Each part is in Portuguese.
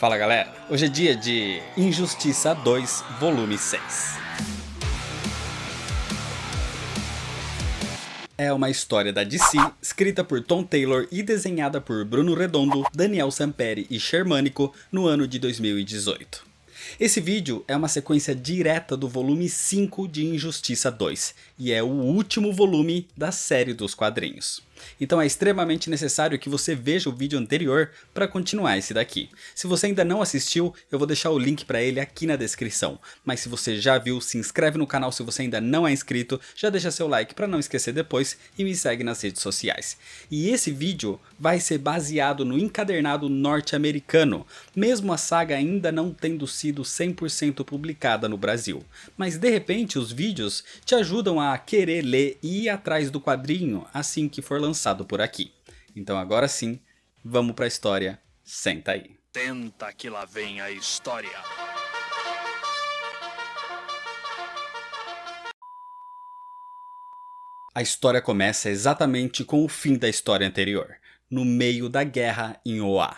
Fala galera, hoje é dia de Injustiça 2, volume 6. É uma história da DC, escrita por Tom Taylor e desenhada por Bruno Redondo, Daniel Samperi e Shermanico no ano de 2018. Esse vídeo é uma sequência direta do volume 5 de Injustiça 2, e é o último volume da série dos quadrinhos. Então é extremamente necessário que você veja o vídeo anterior para continuar esse daqui. Se você ainda não assistiu, eu vou deixar o link para ele aqui na descrição. Mas se você já viu, se inscreve no canal se você ainda não é inscrito, já deixa seu like para não esquecer depois e me segue nas redes sociais. E esse vídeo vai ser baseado no encadernado norte-americano, mesmo a saga ainda não tendo sido 100% publicada no Brasil. Mas de repente os vídeos te ajudam a querer ler e ir atrás do quadrinho assim que for lançado por aqui. Então agora sim, vamos pra história, senta aí. Tenta que lá vem a história. A história começa exatamente com o fim da história anterior, no meio da guerra em Oa.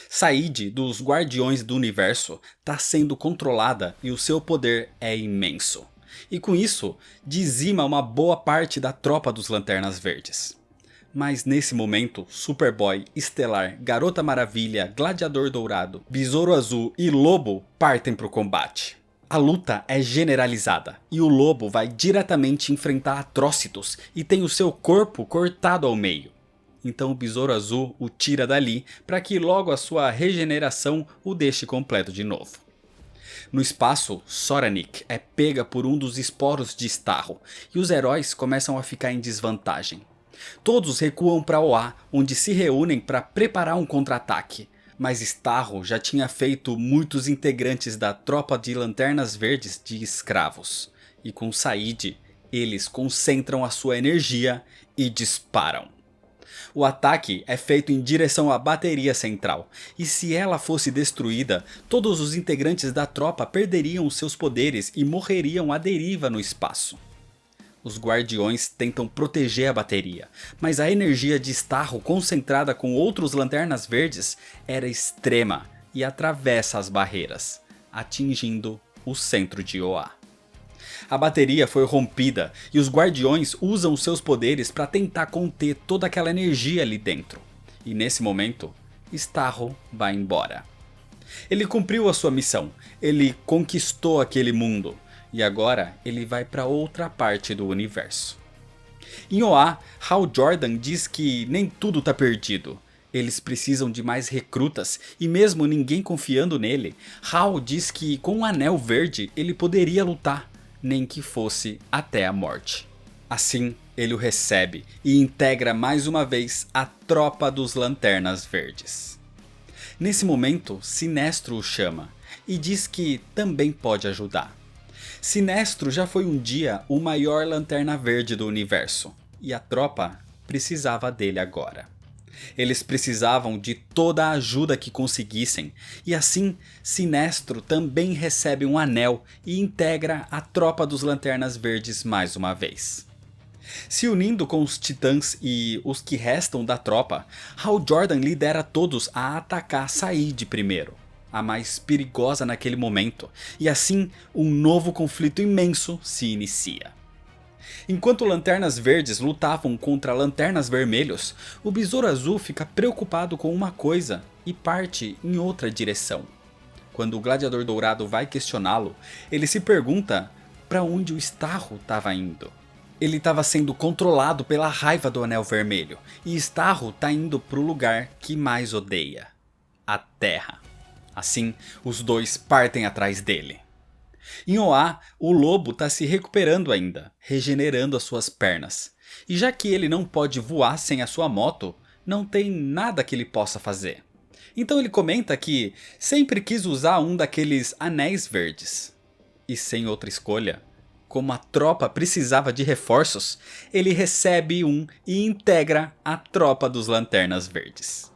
Said, dos Guardiões do Universo, está sendo controlada e o seu poder é imenso. E com isso, dizima uma boa parte da tropa dos Lanternas Verdes. Mas nesse momento, Superboy, Estelar, Garota Maravilha, Gladiador Dourado, Besouro Azul e Lobo partem para o combate. A luta é generalizada e o Lobo vai diretamente enfrentar Atrocitus e tem o seu corpo cortado ao meio. Então o Besouro Azul o tira dali para que logo a sua regeneração o deixe completo de novo. No espaço, Soranik é pega por um dos esporos de Starro e os heróis começam a ficar em desvantagem. Todos recuam para Oa, onde se reúnem para preparar um contra-ataque. Mas Starro já tinha feito muitos integrantes da tropa de Lanternas Verdes de escravos. E com Said, eles concentram a sua energia e disparam. O ataque é feito em direção à bateria central, e se ela fosse destruída, todos os integrantes da tropa perderiam seus poderes e morreriam à deriva no espaço. Os Guardiões tentam proteger a bateria, mas a energia de Starro concentrada com outros Lanternas Verdes era extrema e atravessa as barreiras, atingindo o centro de Oa. A bateria foi rompida e os Guardiões usam seus poderes para tentar conter toda aquela energia ali dentro. E nesse momento, Starro vai embora. Ele cumpriu a sua missão, ele conquistou aquele mundo. E agora ele vai para outra parte do universo. Em Oa, Hal Jordan diz que nem tudo está perdido. Eles precisam de mais recrutas e mesmo ninguém confiando nele, Hal diz que com o Anel Verde ele poderia lutar, nem que fosse até a morte. Assim, ele o recebe e integra mais uma vez a tropa dos Lanternas Verdes. Nesse momento, Sinestro o chama e diz que também pode ajudar. Sinestro já foi um dia o maior Lanterna Verde do universo, e a tropa precisava dele agora. Eles precisavam de toda a ajuda que conseguissem, e assim Sinestro também recebe um anel e integra a tropa dos Lanternas Verdes mais uma vez. Se unindo com os Titãs e os que restam da tropa, Hal Jordan lidera todos a atacar Said primeiro, a mais perigosa naquele momento, e assim um novo conflito imenso se inicia. Enquanto Lanternas Verdes lutavam contra Lanternas Vermelhos, o Besouro Azul fica preocupado com uma coisa e parte em outra direção. Quando o Gladiador Dourado vai questioná-lo, ele se pergunta para onde o Starro estava indo. Ele estava sendo controlado pela raiva do Anel Vermelho, e Starro está indo para o lugar que mais odeia, a Terra. Assim, os dois partem atrás dele. Em Oa, o Lobo está se recuperando ainda, regenerando as suas pernas. E já que ele não pode voar sem a sua moto, não tem nada que ele possa fazer. Então ele comenta que sempre quis usar um daqueles anéis verdes. E sem outra escolha, como a tropa precisava de reforços, ele recebe um e integra a tropa dos Lanternas Verdes.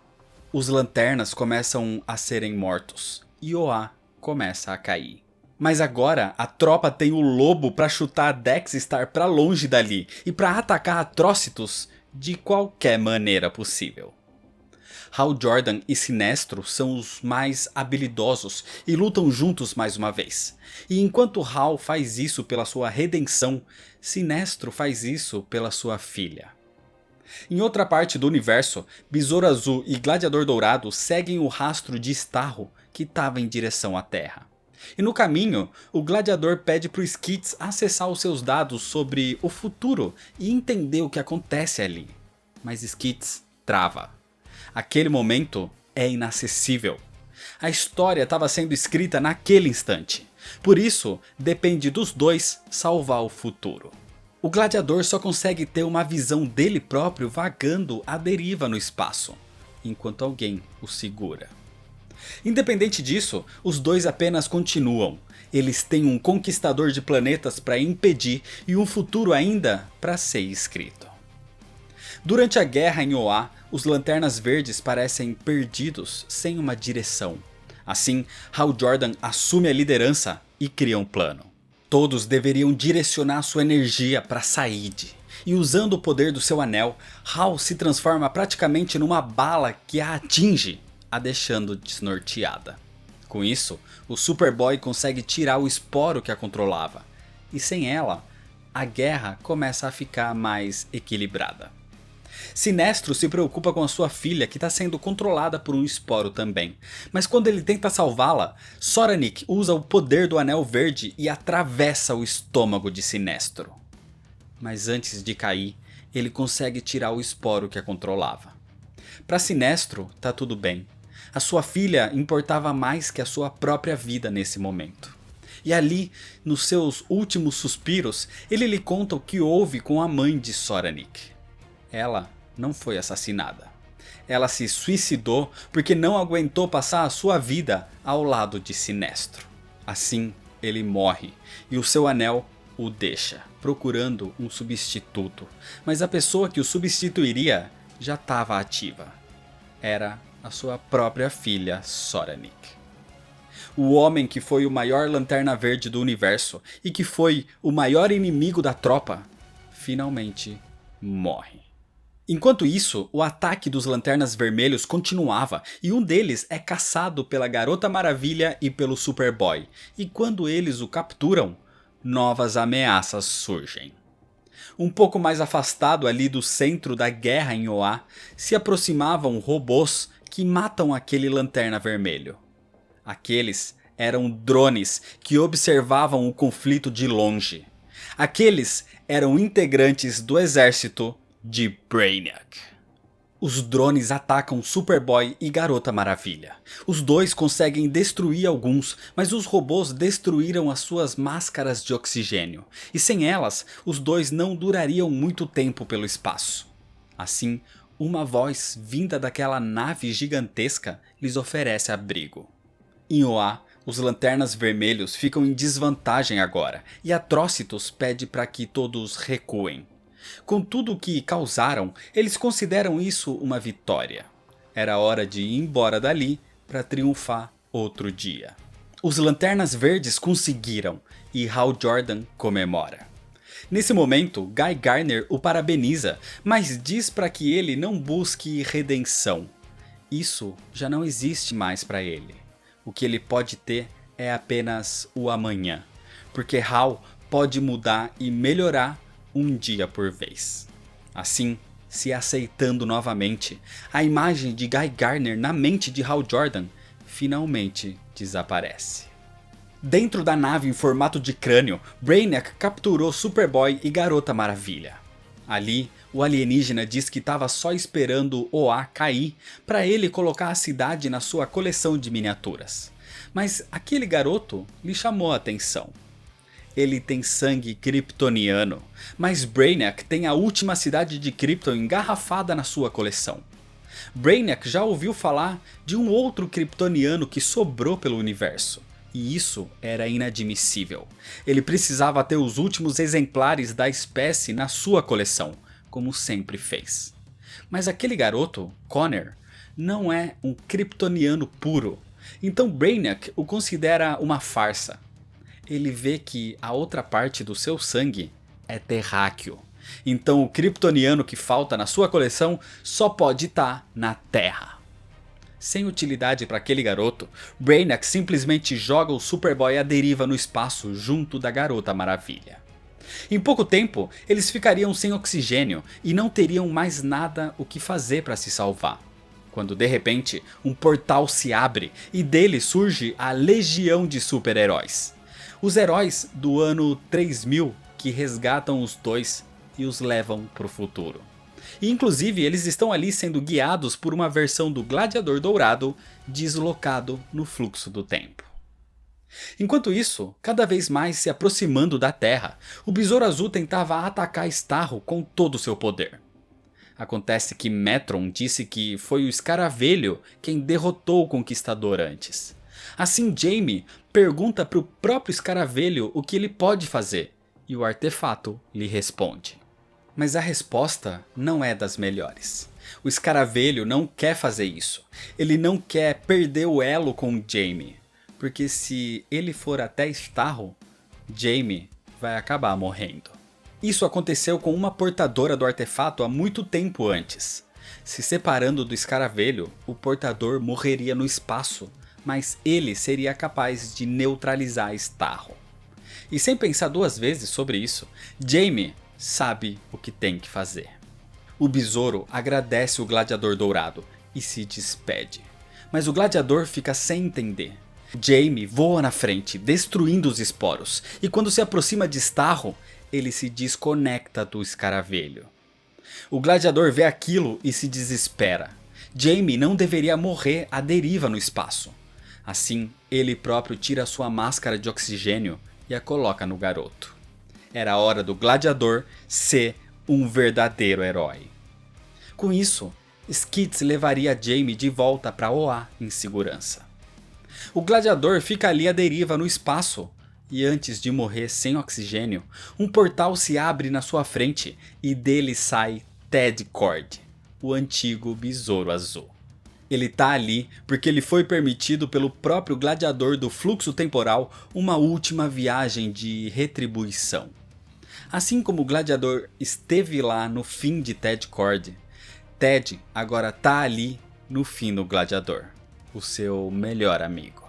Os Lanternas começam a serem mortos e Oa começa a cair. Mas agora a tropa tem o Lobo para chutar a Dexstar para longe dali e para atacar Atrocitus de qualquer maneira possível. Hal Jordan e Sinestro são os mais habilidosos e lutam juntos mais uma vez. E enquanto Hal faz isso pela sua redenção, Sinestro faz isso pela sua filha. Em outra parte do universo, Besouro Azul e Gladiador Dourado seguem o rastro de Starro que estava em direção à Terra. E no caminho, o Gladiador pede para o Skits acessar os seus dados sobre o futuro e entender o que acontece ali. Mas Skits trava. Aquele momento é inacessível. A história estava sendo escrita naquele instante. Por isso, depende dos dois salvar o futuro. O Gladiador só consegue ter uma visão dele próprio vagando à deriva no espaço, enquanto alguém o segura. Independente disso, os dois apenas continuam. Eles têm um conquistador de planetas para impedir e um futuro ainda para ser escrito. Durante a guerra em Oa, os Lanternas Verdes parecem perdidos sem uma direção. Assim, Hal Jordan assume a liderança e cria um plano. Todos deveriam direcionar sua energia para Said. E usando o poder do seu anel, Hal se transforma praticamente numa bala que a atinge, a deixando desnorteada. Com isso, o Superboy consegue tirar o esporo que a controlava. E sem ela, a guerra começa a ficar mais equilibrada. Sinestro se preocupa com a sua filha que está sendo controlada por um esporo também. Mas quando ele tenta salvá-la, Soranik usa o poder do Anel Verde e atravessa o estômago de Sinestro. Mas antes de cair, ele consegue tirar o esporo que a controlava. Para Sinestro, tá tudo bem. A sua filha importava mais que a sua própria vida nesse momento. E ali, nos seus últimos suspiros, ele lhe conta o que houve com a mãe de Soranik. Ela não foi assassinada. Ela se suicidou porque não aguentou passar a sua vida ao lado de Sinestro. Assim, ele morre e o seu anel o deixa, procurando um substituto. Mas a pessoa que o substituiria já estava ativa. Era a sua própria filha Soranik. O homem que foi o maior Lanterna Verde do universo e que foi o maior inimigo da tropa, finalmente morre. Enquanto isso, o ataque dos Lanternas Vermelhos continuava e um deles é caçado pela Garota Maravilha e pelo Superboy. E quando eles o capturam, novas ameaças surgem. Um pouco mais afastado ali do centro da guerra em Oa, se aproximavam robôs que matam aquele Lanterna Vermelho. Aqueles eram drones que observavam o conflito de longe. Aqueles eram integrantes do exército de Brainiac. Os drones atacam Superboy e Garota Maravilha. Os dois conseguem destruir alguns, mas os robôs destruíram as suas máscaras de oxigênio. E sem elas, os dois não durariam muito tempo pelo espaço. Assim, uma voz vinda daquela nave gigantesca lhes oferece abrigo. Em Oa, os Lanternas Vermelhos ficam em desvantagem agora, e Atrocitus pede para que todos recuem. Com tudo o que causaram, eles consideram isso uma vitória. Era hora de ir embora dali para triunfar outro dia. Os Lanternas Verdes conseguiram e Hal Jordan comemora. Nesse momento, Guy Gardner o parabeniza, mas diz para que ele não busque redenção. Isso já não existe mais para ele. O que ele pode ter é apenas o amanhã, porque Hal pode mudar e melhorar um dia por vez. Assim, se aceitando novamente, a imagem de Guy Gardner na mente de Hal Jordan finalmente desaparece. Dentro da nave em formato de crânio, Brainiac capturou Superboy e Garota Maravilha. Ali, o alienígena diz que estava só esperando Oa cair para ele colocar a cidade na sua coleção de miniaturas. Mas aquele garoto lhe chamou a atenção. Ele tem sangue kryptoniano, mas Brainiac tem a última cidade de Krypton engarrafada na sua coleção. Brainiac já ouviu falar de um outro kryptoniano que sobrou pelo universo. E isso era inadmissível. Ele precisava ter os últimos exemplares da espécie na sua coleção, como sempre fez. Mas aquele garoto, Connor, não é um kryptoniano puro. Então Brainiac o considera uma farsa. Ele vê que a outra parte do seu sangue é terráqueo. Então o kryptoniano que falta na sua coleção só pode estar na Terra. Sem utilidade para aquele garoto, Brainiac simplesmente joga o Superboy à deriva no espaço junto da Garota Maravilha. Em pouco tempo, eles ficariam sem oxigênio e não teriam mais nada o que fazer para se salvar. Quando de repente, um portal se abre e dele surge a Legião de Super-Heróis. Os heróis do ano 3000 que resgatam os dois e os levam para o futuro. E inclusive eles estão ali sendo guiados por uma versão do Gladiador Dourado deslocado no fluxo do tempo. Enquanto isso, cada vez mais se aproximando da Terra, o Besouro Azul tentava atacar Starro com todo o seu poder. Acontece que Metron disse que foi o Escaravelho quem derrotou o Conquistador antes. Assim Jamie pergunta para o próprio Escaravelho o que ele pode fazer, e o artefato lhe responde. Mas a resposta não é das melhores. O Escaravelho não quer fazer isso. Ele não quer perder o elo com Jamie. Porque se ele for até Starro, Jamie vai acabar morrendo. Isso aconteceu com uma portadora do artefato há muito tempo antes. Se separando do Escaravelho, o portador morreria no espaço, mas ele seria capaz de neutralizar Starro. E sem pensar duas vezes sobre isso, Jamie sabe o que tem que fazer. O Besouro agradece o Gladiador Dourado e se despede. Mas o Gladiador fica sem entender. Jamie voa na frente, destruindo os esporos, e quando se aproxima de Starro, ele se desconecta do Escaravelho. O Gladiador vê aquilo e se desespera. Jamie não deveria morrer à deriva no espaço. Assim, ele próprio tira sua máscara de oxigênio e a coloca no garoto. Era a hora do Gladiador ser um verdadeiro herói. Com isso, Skids levaria Jamie de volta para Oa em segurança. O Gladiador fica ali à deriva no espaço, e antes de morrer sem oxigênio, um portal se abre na sua frente e dele sai Ted Kord, o antigo Besouro Azul. Ele tá ali porque ele foi permitido pelo próprio Gladiador do fluxo temporal uma última viagem de retribuição. Assim como o Gladiador esteve lá no fim de Ted Kord, Ted agora tá ali no fim do Gladiador, o seu melhor amigo.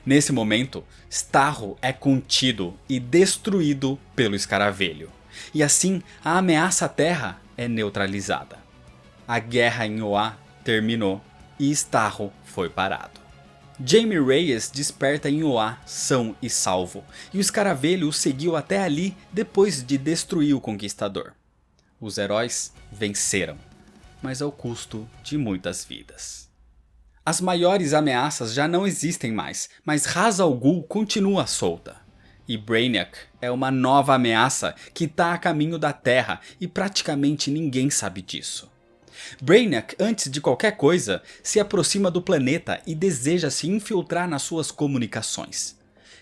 Nesse momento, Starro é contido e destruído pelo Escaravelho, e assim a ameaça à Terra é neutralizada. A guerra em Oa terminou e Starro foi parado. Jamie Reyes desperta em Oa são e salvo, e o Escaravelho o seguiu até ali depois de destruir o Conquistador. Os heróis venceram, mas ao custo de muitas vidas. As maiores ameaças já não existem mais, mas Ra's al Ghul continua solta. E Brainiac é uma nova ameaça que está a caminho da Terra e praticamente ninguém sabe disso. Brainiac, antes de qualquer coisa, se aproxima do planeta e deseja se infiltrar nas suas comunicações.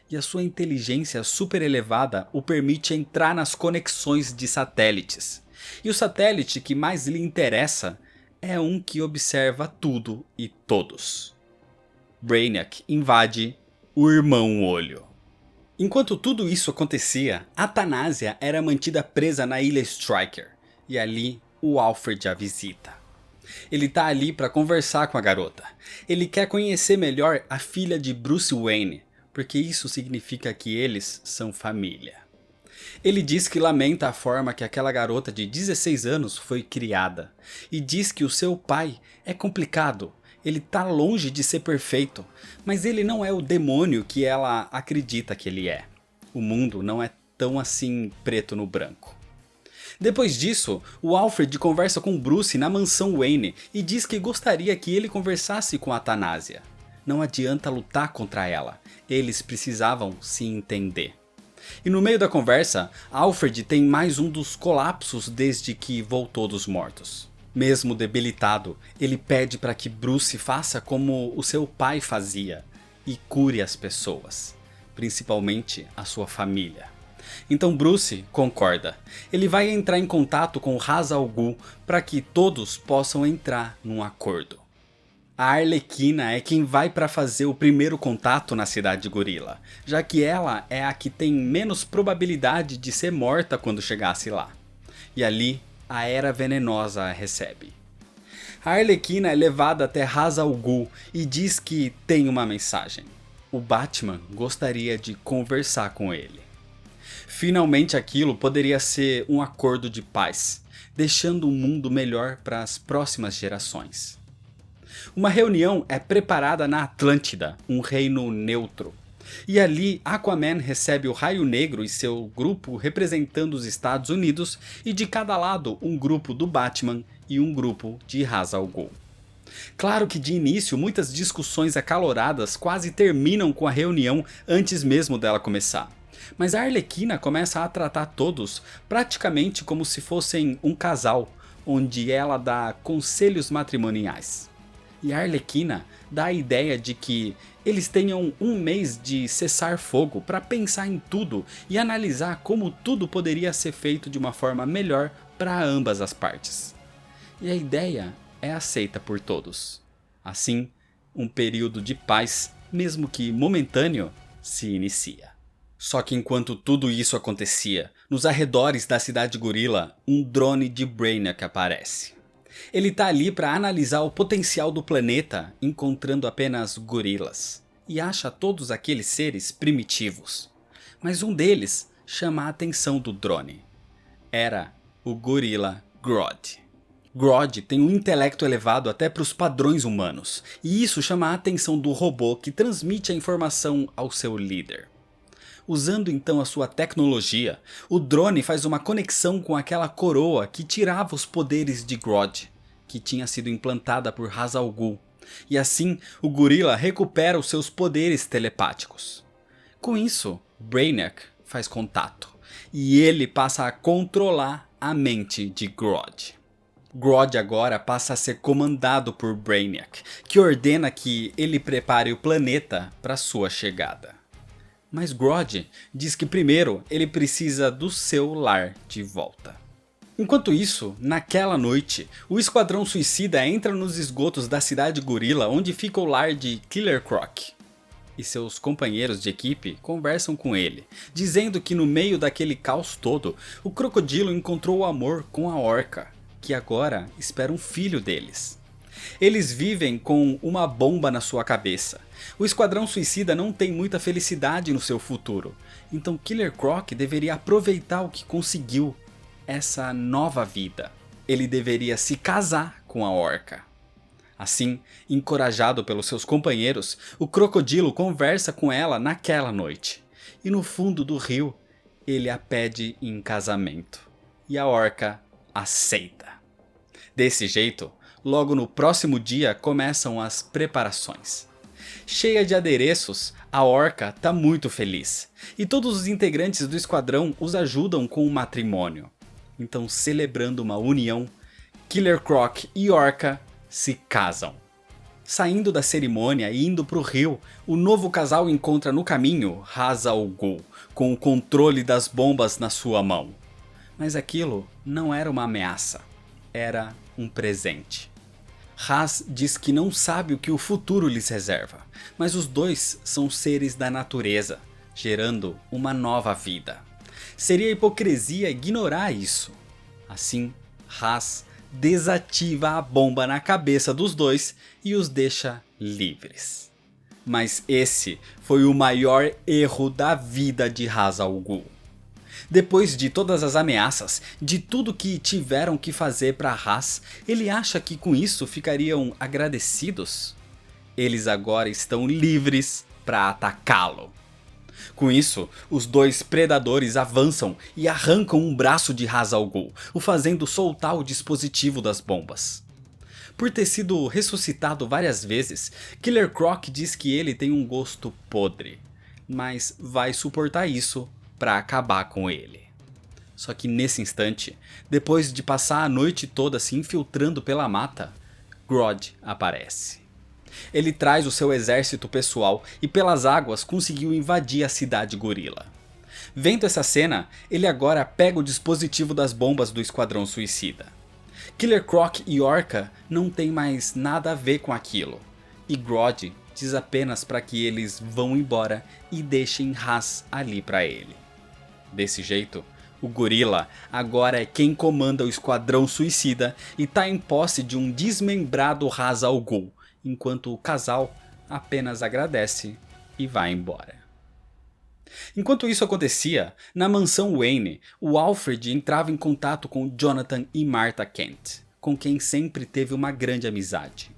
E a sua inteligência super elevada o permite entrar nas conexões de satélites. E o satélite que mais lhe interessa é um que observa tudo e todos. Brainiac invade o Irmão Olho. Enquanto tudo isso acontecia, Athanasia era mantida presa na Ilha Striker, e ali o Alfred a visita. Ele tá ali para conversar com a garota. Ele quer conhecer melhor a filha de Bruce Wayne, porque isso significa que eles são família. Ele diz que lamenta a forma que aquela garota de 16 anos foi criada, e diz que o seu pai é complicado. Ele tá longe de ser perfeito, mas ele não é o demônio que ela acredita que ele é. O mundo não é tão assim preto no branco. Depois disso, o Alfred conversa com Bruce na mansão Wayne e diz que gostaria que ele conversasse com a Athanasia. Não adianta lutar contra ela, eles precisavam se entender. E no meio da conversa, Alfred tem mais um dos colapsos desde que voltou dos mortos. Mesmo debilitado, ele pede para que Bruce faça como o seu pai fazia e cure as pessoas, principalmente a sua família. Então Bruce concorda. Ele vai entrar em contato com Ra's al Ghul para que todos possam entrar num acordo. A Arlequina é quem vai para fazer o primeiro contato na cidade gorila, já que ela é a que tem menos probabilidade de ser morta quando chegasse lá. E ali, a Era Venenosa a recebe. A Arlequina é levada até Ra's al Ghul e diz que tem uma mensagem. O Batman gostaria de conversar com ele. Finalmente aquilo poderia ser um acordo de paz, deixando um mundo melhor para as próximas gerações. Uma reunião é preparada na Atlântida, um reino neutro. E ali Aquaman recebe o Raio Negro e seu grupo representando os Estados Unidos e de cada lado um grupo do Batman e um grupo de Ra's al Ghul. Claro que de início muitas discussões acaloradas quase terminam com a reunião antes mesmo dela começar. Mas a Arlequina começa a tratar todos praticamente como se fossem um casal, onde ela dá conselhos matrimoniais. E a Arlequina dá a ideia de que eles tenham um mês de cessar fogo para pensar em tudo e analisar como tudo poderia ser feito de uma forma melhor para ambas as partes. E a ideia é aceita por todos. Assim, um período de paz, mesmo que momentâneo, se inicia. Só que enquanto tudo isso acontecia, nos arredores da cidade gorila, um drone de Brainiac aparece. Ele tá ali para analisar o potencial do planeta, encontrando apenas gorilas, e acha todos aqueles seres primitivos. Mas um deles chama a atenção do drone. Era o gorila Grodd. Grodd tem um intelecto elevado até para os padrões humanos, e isso chama a atenção do robô que transmite a informação ao seu líder. Usando então a sua tecnologia, o drone faz uma conexão com aquela coroa que tirava os poderes de Grodd, que tinha sido implantada por Ra's al Ghul, e assim o gorila recupera os seus poderes telepáticos. Com isso, Brainiac faz contato, e ele passa a controlar a mente de Grodd. Grodd agora passa a ser comandado por Brainiac, que ordena que ele prepare o planeta para sua chegada. Mas Grodd diz que primeiro ele precisa do seu lar de volta. Enquanto isso, naquela noite, o Esquadrão Suicida entra nos esgotos da cidade gorila onde fica o lar de Killer Croc. E seus companheiros de equipe conversam com ele, dizendo que no meio daquele caos todo, o crocodilo encontrou o amor com a orca, que agora espera um filho deles. Eles vivem com uma bomba na sua cabeça. O Esquadrão Suicida não tem muita felicidade no seu futuro, então Killer Croc deveria aproveitar o que conseguiu, essa nova vida. Ele deveria se casar com a orca. Assim, encorajado pelos seus companheiros, o crocodilo conversa com ela naquela noite. E no fundo do rio, ele a pede em casamento. E a orca aceita. Desse jeito, logo no próximo dia começam as preparações. Cheia de adereços, a orca tá muito feliz. E todos os integrantes do esquadrão os ajudam com o matrimônio. Então, celebrando uma união, Killer Croc e orca se casam. Saindo da cerimônia e indo pro rio, o novo casal encontra no caminho Ra's al Ghul, com o controle das bombas na sua mão. Mas aquilo não era uma ameaça, era um presente. Ra's diz que não sabe o que o futuro lhes reserva, mas os dois são seres da natureza, gerando uma nova vida. Seria hipocrisia ignorar isso. Assim, Ra's desativa a bomba na cabeça dos dois e os deixa livres. Mas esse foi o maior erro da vida de Ra's al Ghul. Depois de todas as ameaças, de tudo que tiveram que fazer para Ra's, ele acha que com isso ficariam agradecidos? Eles agora estão livres para atacá-lo. Com isso, os dois predadores avançam e arrancam um braço de Ra's al Ghul, o fazendo soltar o dispositivo das bombas. Por ter sido ressuscitado várias vezes, Killer Croc diz que ele tem um gosto podre, mas vai suportar isso para acabar com ele. Só que nesse instante, depois de passar a noite toda se infiltrando pela mata, Grodd aparece. Ele traz o seu exército pessoal e pelas águas conseguiu invadir a cidade gorila. Vendo essa cena, ele agora pega o dispositivo das bombas do Esquadrão Suicida. Killer Croc e Orca não tem mais nada a ver com aquilo, e Grodd diz apenas para que eles vão embora e deixem Ra's ali para ele. Desse jeito, O gorila agora é quem comanda o Esquadrão Suicida e tá em posse de um desmembrado Ra's al Ghul, enquanto o casal apenas agradece e vai embora. Enquanto isso acontecia, na mansão Wayne, o Alfred entrava em contato com Jonathan e Martha Kent, com quem sempre teve uma grande amizade.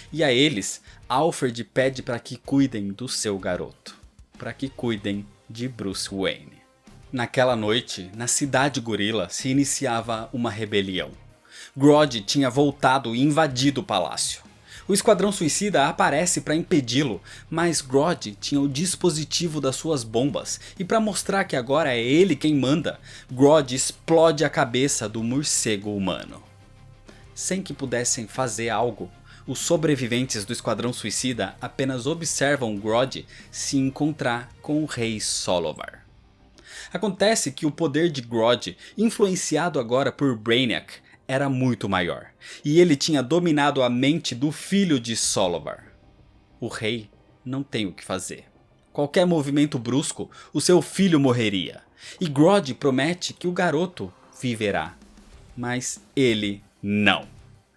E a eles, Alfred pede para que cuidem do seu garoto, para que cuidem de Bruce Wayne. Naquela noite, na cidade gorila, se iniciava uma rebelião. Grodd tinha voltado e invadido o palácio. O Esquadrão Suicida aparece para impedi-lo, mas Grodd tinha o dispositivo das suas bombas, e para mostrar que agora é ele quem manda, Grodd explode a cabeça do morcego humano. Sem que pudessem fazer algo, os sobreviventes do Esquadrão Suicida apenas observam Grodd se encontrar com o Rei Solovar. Acontece que o poder de Grodd, influenciado agora por Brainiac, era muito maior, e ele tinha dominado a mente do filho de Solovar. O rei não tem o que fazer. Qualquer movimento brusco, o seu filho morreria, e Grodd promete que o garoto viverá, mas ele não.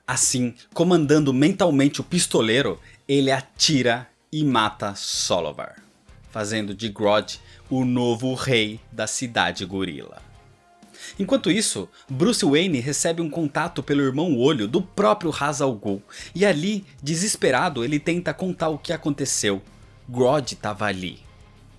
Assim, comandando mentalmente o pistoleiro, ele atira e mata Solovar, fazendo de Grodd o novo rei da cidade gorila. Enquanto isso, Bruce Wayne recebe um contato pelo irmão Olho do próprio Ra's al Ghul, e ali, desesperado, ele tenta contar o que aconteceu. Grodd estava ali,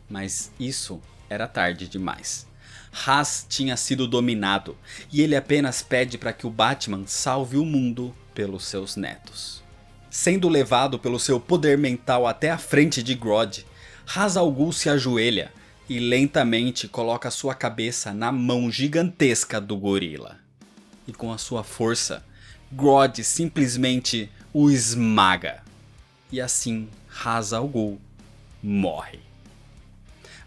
mas isso era tarde demais. Ra's tinha sido dominado, e ele apenas pede para que o Batman salve o mundo pelos seus netos. Sendo levado pelo seu poder mental até a frente de Grodd, Ra's al Ghul se ajoelha e lentamente coloca sua cabeça na mão gigantesca do gorila. E com a sua força, Grodd simplesmente o esmaga. E assim Ra's al Ghul morre.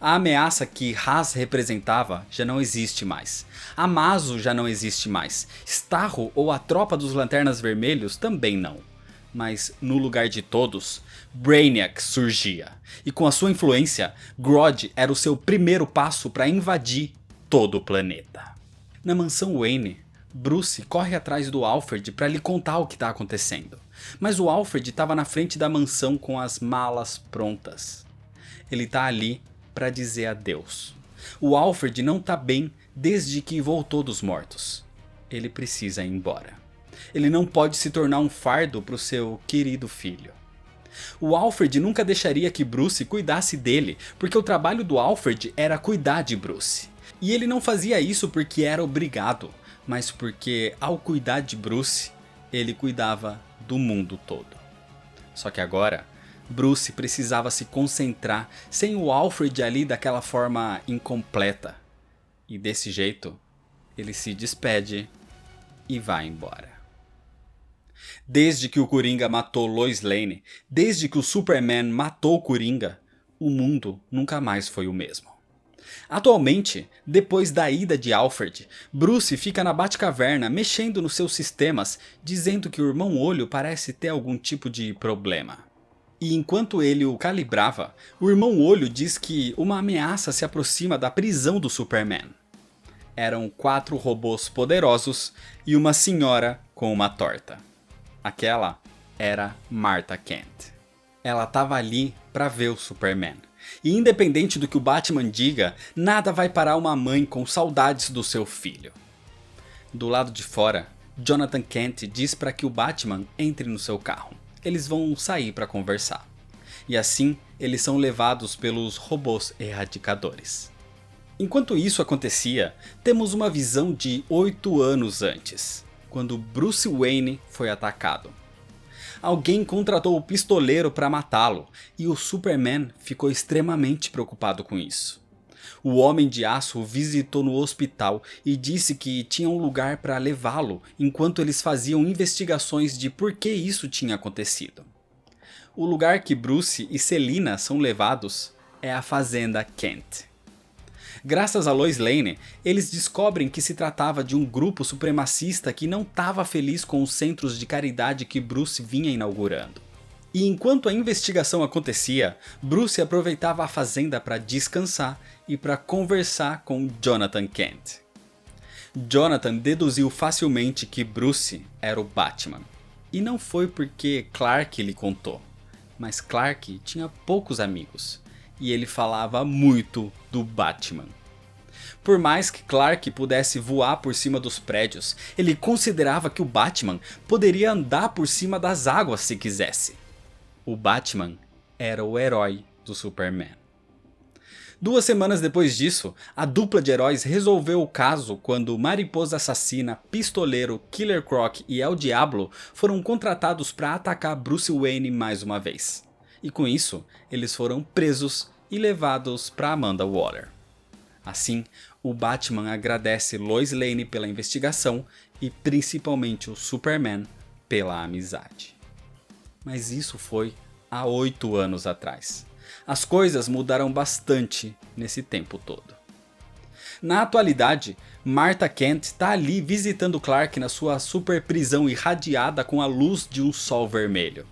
A ameaça que Ra's representava já não existe mais. Amazo já não existe mais. Starro ou a tropa dos Lanternas Vermelhos também não. Mas no lugar de todos, Brainiac surgia. E com a sua influência, Grodd era o seu primeiro passo para invadir todo o planeta. Na mansão Wayne, Bruce corre atrás do Alfred para lhe contar o que está acontecendo. Mas o Alfred estava na frente da mansão com as malas prontas. Ele está ali para dizer adeus. O Alfred não está bem desde que voltou dos mortos. Ele precisa ir embora. Ele não pode se tornar um fardo para o seu querido filho. O Alfred nunca deixaria que Bruce cuidasse dele, porque o trabalho do Alfred era cuidar de Bruce. E ele não fazia isso porque era obrigado, mas porque ao cuidar de Bruce, ele cuidava do mundo todo. Só que agora, Bruce precisava se concentrar sem o Alfred ali daquela forma incompleta. E desse jeito, ele se despede e vai embora. Desde que o Coringa matou Lois Lane, desde que o Superman matou o Coringa, o mundo nunca mais foi o mesmo. Atualmente, depois da ida de Alfred, Bruce fica na Batcaverna mexendo nos seus sistemas, dizendo que o Irmão Olho parece ter algum tipo de problema. E enquanto ele o calibrava, o Irmão Olho diz que uma ameaça se aproxima da prisão do Superman. Eram 4 robôs poderosos e uma senhora com uma torta. Aquela era Martha Kent. Ela estava ali para ver o Superman. E independente do que o Batman diga, nada vai parar uma mãe com saudades do seu filho. Do lado de fora, Jonathan Kent diz para que o Batman entre no seu carro. Eles vão sair para conversar. E assim, eles são levados pelos robôs erradicadores. Enquanto isso acontecia, temos uma visão de 8 anos antes, quando Bruce Wayne foi atacado. Alguém contratou o pistoleiro para matá-lo, e o Superman ficou extremamente preocupado com isso. O Homem de Aço o visitou no hospital e disse que tinha um lugar para levá-lo enquanto eles faziam investigações de por que isso tinha acontecido. O lugar que Bruce e Selina são levados é a Fazenda Kent. Graças a Lois Lane, eles descobrem que se tratava de um grupo supremacista que não estava feliz com os centros de caridade que Bruce vinha inaugurando. E enquanto a investigação acontecia, Bruce aproveitava a fazenda para descansar e para conversar com Jonathan Kent. Jonathan deduziu facilmente que Bruce era o Batman. E não foi porque Clark lhe contou, mas Clark tinha poucos amigos e ele falava muito do Batman. Por mais que Clark pudesse voar por cima dos prédios, ele considerava que o Batman poderia andar por cima das águas se quisesse. O Batman era o herói do Superman. 2 semanas depois disso, a dupla de heróis resolveu o caso quando Mariposa Assassina, Pistoleiro, Killer Croc e El Diablo foram contratados para atacar Bruce Wayne mais uma vez. E com isso, eles foram presos e levados para Amanda Waller. Assim, o Batman agradece Lois Lane pela investigação e principalmente o Superman pela amizade. Mas isso foi há 8 anos atrás. As coisas mudaram bastante nesse tempo todo. Na atualidade, Martha Kent está ali visitando Clark na sua super prisão irradiada com a luz de um sol vermelho.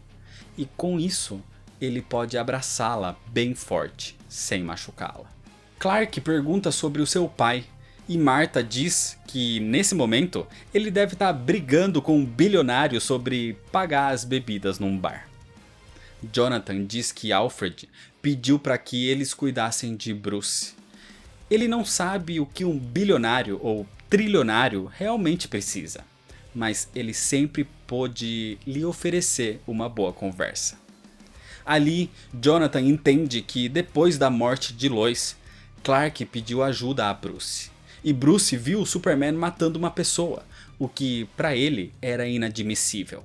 E com isso, ele pode abraçá-la bem forte, sem machucá-la. Clark pergunta sobre o seu pai, e Martha diz que nesse momento ele deve estar brigando com um bilionário sobre pagar as bebidas num bar. Jonathan diz que Alfred pediu para que eles cuidassem de Bruce. Ele não sabe o que um bilionário ou trilionário realmente precisa, mas ele sempre pôde lhe oferecer uma boa conversa. Ali, Jonathan entende que depois da morte de Lois, Clark pediu ajuda a Bruce. E Bruce viu o Superman matando uma pessoa, o que para ele era inadmissível.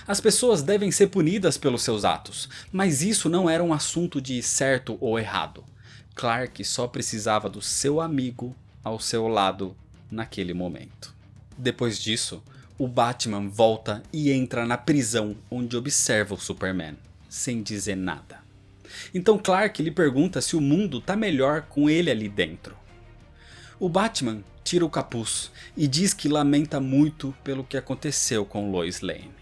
As pessoas devem ser punidas pelos seus atos, mas isso não era um assunto de certo ou errado. Clark só precisava do seu amigo ao seu lado naquele momento. Depois disso, o Batman volta e entra na prisão onde observa o Superman, sem dizer nada. Então Clark lhe pergunta se o mundo está melhor com ele ali dentro. O Batman tira o capuz e diz que lamenta muito pelo que aconteceu com Lois Lane.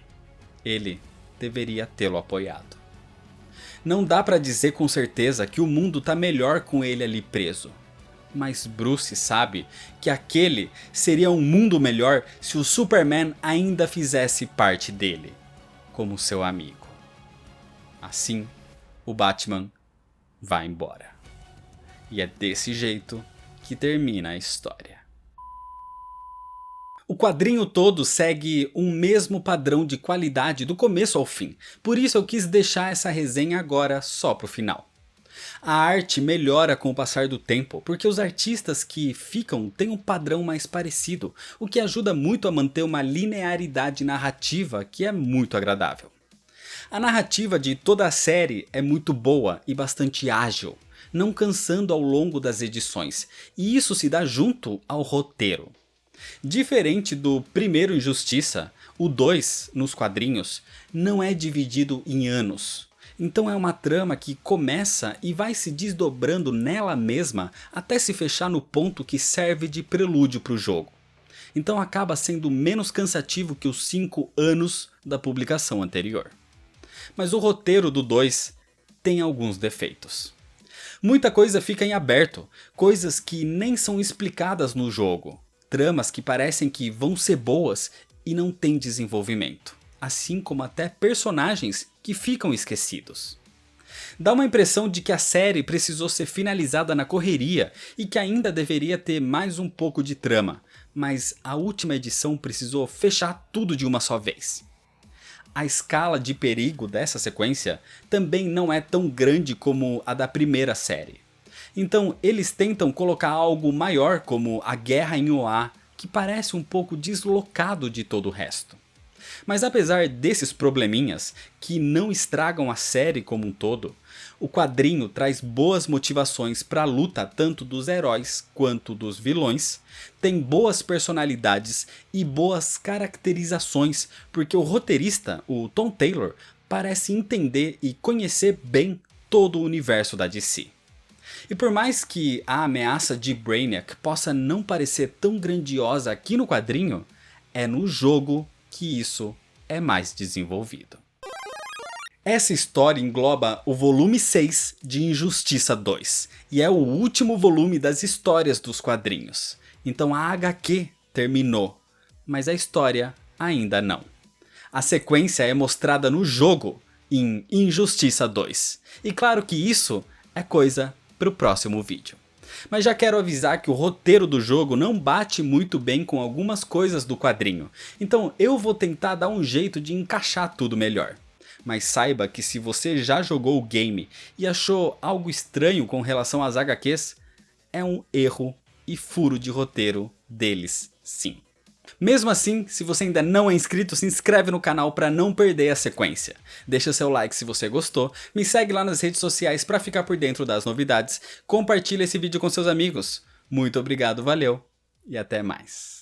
Ele deveria tê-lo apoiado. Não dá para dizer com certeza que o mundo está melhor com ele ali preso. Mas Bruce sabe que aquele seria um mundo melhor se o Superman ainda fizesse parte dele, como seu amigo. Assim, o Batman vai embora. E é desse jeito que termina a história. O quadrinho todo segue um mesmo padrão de qualidade do começo ao fim, por isso eu quis deixar essa resenha agora só pro final. A arte melhora com o passar do tempo, porque os artistas que ficam têm um padrão mais parecido, o que ajuda muito a manter uma linearidade narrativa que é muito agradável. A narrativa de toda a série é muito boa e bastante ágil, não cansando ao longo das edições, e isso se dá junto ao roteiro. Diferente do primeiro Injustiça, o 2, nos quadrinhos, não é dividido em anos. Então é uma trama que começa e vai se desdobrando nela mesma até se fechar no ponto que serve de prelúdio para o jogo. Então acaba sendo menos cansativo que os 5 anos da publicação anterior. Mas o roteiro do 2 tem alguns defeitos. Muita coisa fica em aberto, coisas que nem são explicadas no jogo. Tramas que parecem que vão ser boas e não têm desenvolvimento, assim como até personagens que ficam esquecidos. Dá uma impressão de que a série precisou ser finalizada na correria e que ainda deveria ter mais um pouco de trama, mas a última edição precisou fechar tudo de uma só vez. A escala de perigo dessa sequência também não é tão grande como a da primeira série. Então eles tentam colocar algo maior como a guerra em Oa, que parece um pouco deslocado de todo o resto. Mas apesar desses probleminhas, que não estragam a série como um todo, o quadrinho traz boas motivações para a luta tanto dos heróis quanto dos vilões, tem boas personalidades e boas caracterizações, porque o roteirista, o Tom Taylor, parece entender e conhecer bem todo o universo da DC. E por mais que a ameaça de Brainiac possa não parecer tão grandiosa aqui no quadrinho, é no jogo que isso é mais desenvolvido. Essa história engloba o volume 6 de Injustiça 2, e é o último volume das histórias dos quadrinhos. Então a HQ terminou, mas a história ainda não. A sequência é mostrada no jogo, em Injustiça 2. E claro que isso é coisa para o próximo vídeo. Mas já quero avisar que o roteiro do jogo não bate muito bem com algumas coisas do quadrinho, então eu vou tentar dar um jeito de encaixar tudo melhor. Mas saiba que se você já jogou o game e achou algo estranho com relação às HQs, é um erro e furo de roteiro deles, sim. Mesmo assim, se você ainda não é inscrito, se inscreve no canal para não perder a sequência. Deixa seu like se você gostou, me segue lá nas redes sociais para ficar por dentro das novidades, compartilha esse vídeo com seus amigos. Muito obrigado, valeu e até mais.